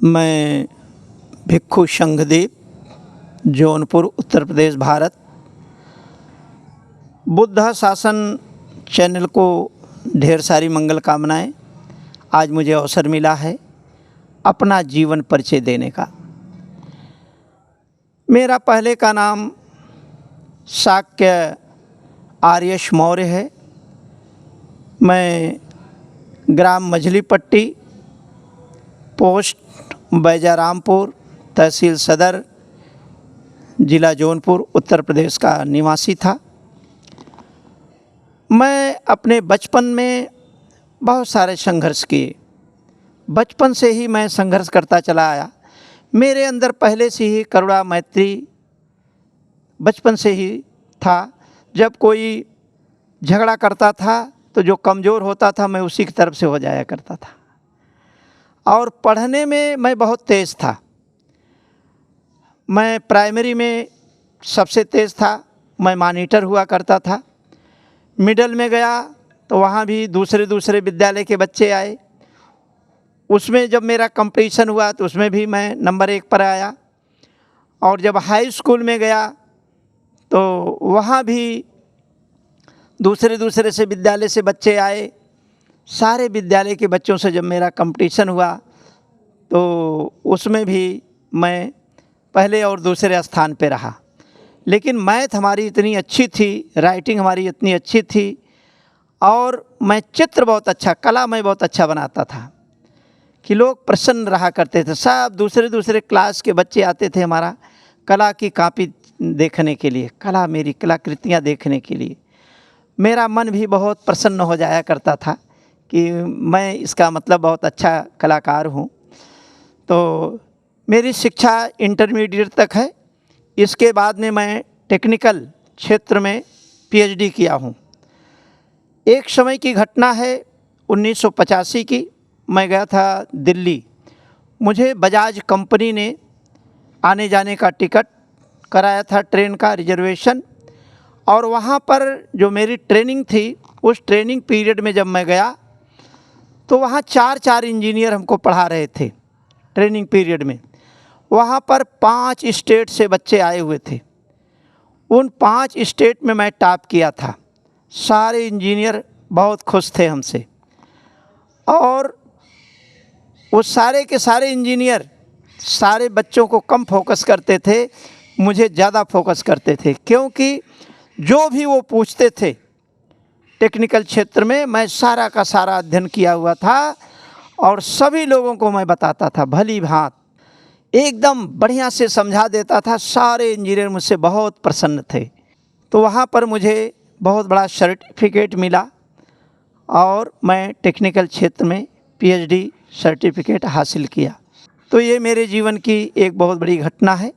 मैं भिक्षु संघदेव, जौनपुर, उत्तर प्रदेश, भारत। बुद्ध शासन चैनल को ढेर सारी मंगल कामनाएं। आज मुझे अवसर मिला है अपना जीवन परिचय देने का। मेरा पहले का नाम शाक्य आर्यश मौर्य है। मैं ग्राम मझलीपट्टी, पोस्ट बैजारामपुर, तहसील सदर, ज़िला जौनपुर, उत्तर प्रदेश का निवासी था। मैं अपने बचपन में बहुत सारे संघर्ष किए। बचपन से ही मैं संघर्ष करता चला आया। मेरे अंदर पहले से ही करुणा मैत्री बचपन से ही था। जब कोई झगड़ा करता था तो जो कमज़ोर होता था मैं उसी की तरफ से हो जाया करता था। और पढ़ने में मैं बहुत तेज़ था। मैं प्राइमरी में सबसे तेज़ था। मैं मॉनिटर हुआ करता था। मिडिल में गया तो वहाँ भी दूसरे विद्यालय के बच्चे आए। उसमें जब मेरा कंपटीशन हुआ तो उसमें भी मैं नंबर 1 पर आया। और जब हाई स्कूल में गया तो वहाँ भी दूसरे से विद्यालय से बच्चे आए। सारे विद्यालय के बच्चों से जब मेरा कंपटीशन हुआ तो उसमें भी मैं पहले और दूसरे स्थान पे रहा। लेकिन मैथ हमारी इतनी अच्छी थी, राइटिंग हमारी इतनी अच्छी थी और मैं चित्र बहुत अच्छा, कला मैं बहुत अच्छा बनाता था कि लोग प्रसन्न रहा करते थे। सब दूसरे क्लास के बच्चे आते थे हमारा कला की कॉपी देखने के लिए, मेरी कलाकृतियाँ देखने के लिए। मेरा मन भी बहुत प्रसन्न हो जाया करता था कि मैं इसका मतलब बहुत अच्छा कलाकार हूँ। तो मेरी शिक्षा इंटरमीडिएट तक है। इसके बाद में मैं टेक्निकल क्षेत्र में पीएचडी किया हूँ। एक समय की घटना है 1985 की। मैं गया था दिल्ली। मुझे बजाज कंपनी ने आने जाने का टिकट कराया था, ट्रेन का रिजर्वेशन। और वहाँ पर जो मेरी ट्रेनिंग थी, उस ट्रेनिंग पीरियड में जब मैं गया तो वहाँ 4 इंजीनियर हमको पढ़ा रहे थे ट्रेनिंग पीरियड में। वहाँ पर 5 स्टेट से बच्चे आए हुए थे। उन 5 स्टेट में मैं टॉप किया था। सारे इंजीनियर बहुत खुश थे हमसे। और वो सारे के सारे इंजीनियर सारे बच्चों को कम फोकस करते थे, मुझे ज़्यादा फोकस करते थे। क्योंकि जो भी वो पूछते थे टेक्निकल क्षेत्र में, मैं सारा का सारा अध्ययन किया हुआ था और सभी लोगों को मैं बताता था भली भांत, एकदम बढ़िया से समझा देता था। सारे इंजीनियर मुझसे बहुत प्रसन्न थे। तो वहाँ पर मुझे बहुत बड़ा सर्टिफिकेट मिला और मैं टेक्निकल क्षेत्र में पीएचडी सर्टिफिकेट हासिल किया। तो ये मेरे जीवन की एक बहुत बड़ी घटना है।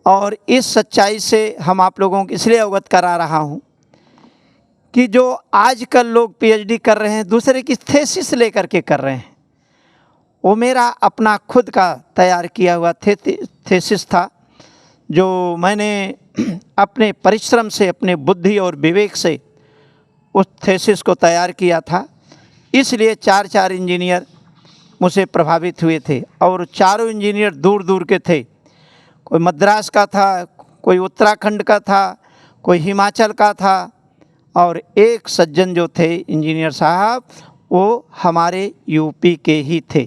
और इस सच्चाई से हम आप लोगों को इसलिए अवगत करा रहा हूँ कि जो आजकल लोग पीएचडी कर रहे हैं, दूसरे की थीसिस लेकर के कर रहे हैं, वो मेरा अपना खुद का तैयार किया हुआ थीसिस था, जो मैंने अपने परिश्रम से, अपने बुद्धि और विवेक से उस थीसिस को तैयार किया था। इसलिए 4 इंजीनियर मुझसे प्रभावित हुए थे। और चारों इंजीनियर दूर के थे। कोई मद्रास का था, कोई उत्तराखंड का था, कोई हिमाचल का था। और एक सज्जन जो थे इंजीनियर साहब, वो हमारे यूपी के ही थे।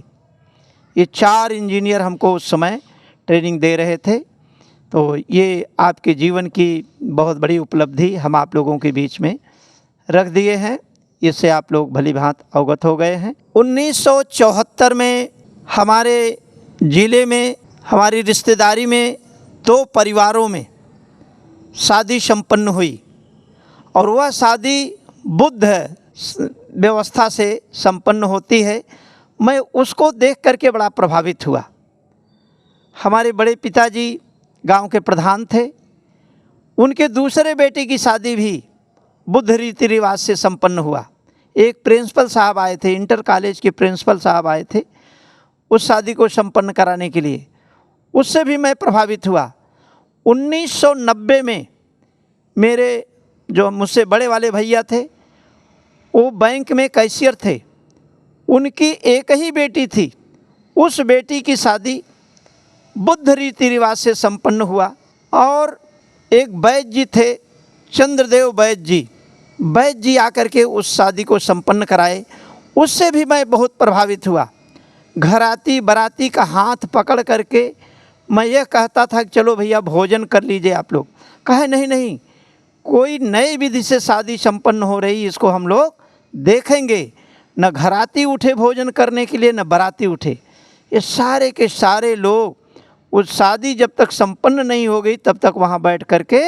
ये 4 इंजीनियर हमको उस समय ट्रेनिंग दे रहे थे। तो ये आपके जीवन की बहुत बड़ी उपलब्धि हम आप लोगों के बीच में रख दिए हैं। इससे आप लोग भली भांत अवगत हो गए हैं। 1974 में हमारे ज़िले में, हमारी रिश्तेदारी में 2 परिवारों में शादी संपन्न हुई। और वह शादी बुद्ध व्यवस्था से संपन्न होती है। मैं उसको देख करके बड़ा प्रभावित हुआ। हमारे बड़े पिताजी गांव के प्रधान थे। उनके दूसरे बेटे की शादी भी बुद्ध रीति रिवाज से संपन्न हुआ। एक प्रिंसिपल साहब आए थे, इंटर कॉलेज के प्रिंसिपल साहब आए थे उस शादी को संपन्न कराने के लिए। उससे भी मैं प्रभावित हुआ। 1990 में मेरे जो मुझसे बड़े वाले भैया थे, वो बैंक में कैशियर थे। उनकी एक ही बेटी थी उस बेटी की शादी बुद्ध रीति रिवाज से संपन्न हुआ। और एक वैद्य जी थे, चंद्रदेव वैद्य जी आकर के उस शादी को संपन्न कराए। उससे भी मैं बहुत प्रभावित हुआ। घराती बाराती का हाथ पकड़ करके मैं यह कहता था कि चलो भैया भोजन कर लीजिए आप लोग। कहे नहीं नहीं, कोई नई विधि से शादी संपन्न हो रही, इसको हम लोग देखेंगे। न घराती उठे भोजन करने के लिए, न बाराती उठे। ये सारे के सारे लोग उस शादी जब तक संपन्न नहीं हो गई तब तक वहाँ बैठ करके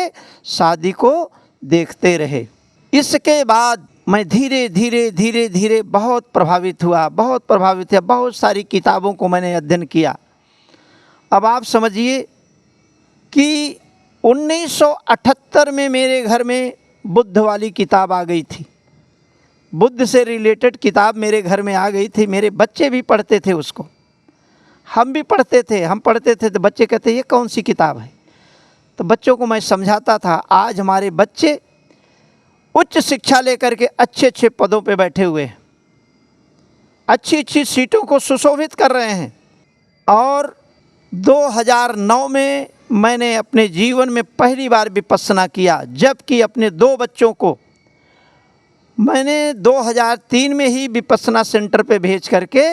शादी को देखते रहे। इसके बाद मैं धीरे धीरे बहुत प्रभावित हुआ। बहुत सारी किताबों को मैंने अध्ययन किया। अब आप समझिए कि 1978 में मेरे घर में बुद्ध वाली किताब आ गई थी। बुद्ध से रिलेटेड किताब मेरे घर में आ गई थी। मेरे बच्चे भी पढ़ते थे उसको, हम भी पढ़ते थे। हम पढ़ते थे तो बच्चे कहते ये कौन सी किताब है। तो बच्चों को मैं समझाता था। आज हमारे बच्चे उच्च शिक्षा लेकर के अच्छे पदों पे बैठे हुए हैं, अच्छी सीटों को सुशोभित कर रहे हैं। और 2009 में मैंने अपने जीवन में पहली बार विपश्यना किया, जबकि अपने 2 बच्चों को मैंने 2003 में ही विपश्यना सेंटर पे भेज करके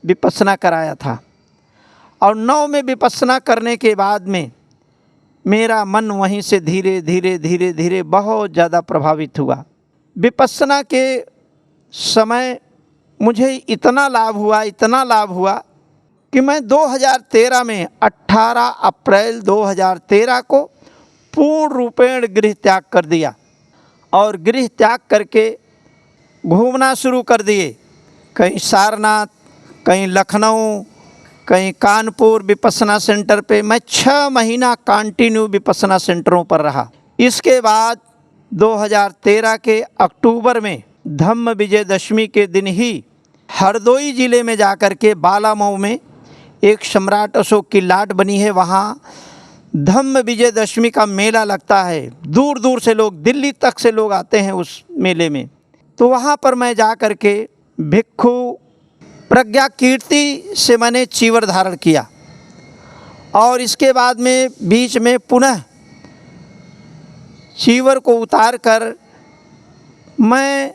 विपश्यना कराया था। और 9 में विपश्यना करने के बाद में मेरा मन वहीं से धीरे धीरे बहुत ज़्यादा प्रभावित हुआ। विपश्यना के समय मुझे इतना लाभ हुआ कि मैं 2013 में 18 अप्रैल 2013 को पूर्ण रूपेण गृह त्याग कर दिया। और गृह त्याग करके घूमना शुरू कर दिए। कहीं सारनाथ, कहीं लखनऊ, कहीं कानपुर विपश्यना सेंटर पे मैं 6 महीना कंटिन्यू विपश्यना सेंटरों पर रहा। इसके बाद 2013 के अक्टूबर में धम्म विजयदशमी के दिन ही हरदोई ज़िले में जाकर के बालामऊ में एक सम्राट अशोक की लाट बनी है, वहाँ धम्म विजयदशमी का मेला लगता है। दूर दूर से लोग, दिल्ली तक से लोग आते हैं उस मेले में। तो वहाँ पर मैं जा कर के भिक्षु प्रज्ञा कीर्ति से मैंने चीवर धारण किया। और इसके बाद में बीच में पुनः चीवर को उतार कर मैं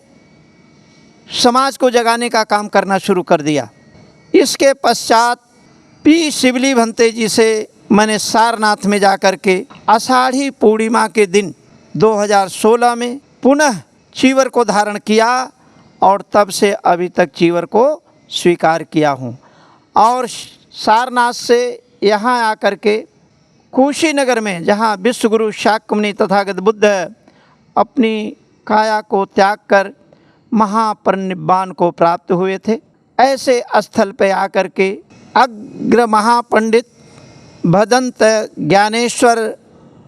समाज को जगाने का काम करना शुरू कर दिया। इसके पश्चात पी शिवली भंते जी से मैंने सारनाथ में जाकर के आषाढ़ी पूर्णिमा के दिन 2016 में पुनः चीवर को धारण किया। और तब से अभी तक चीवर को स्वीकार किया हूँ। और सारनाथ से यहाँ आकर के कुशीनगर में, जहाँ विश्वगुरु शाक्यमुनि तथागत बुद्ध अपनी काया को त्याग कर महापरिनिब्बान को प्राप्त हुए थे, ऐसे स्थल पे आकर के अग्र महापंडित भदंत ज्ञानेश्वर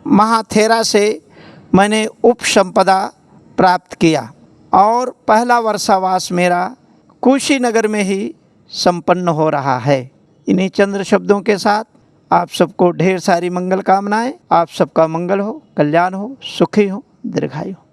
महाथेरा से मैंने उपसंपदा प्राप्त किया। और पहला वर्षावास मेरा कुशीनगर में ही संपन्न हो रहा है। इन्हीं चंद्र शब्दों के साथ आप सबको ढेर सारी मंगल कामनाएं। आप सबका मंगल हो, कल्याण हो, सुखी हो, दीर्घायु हो।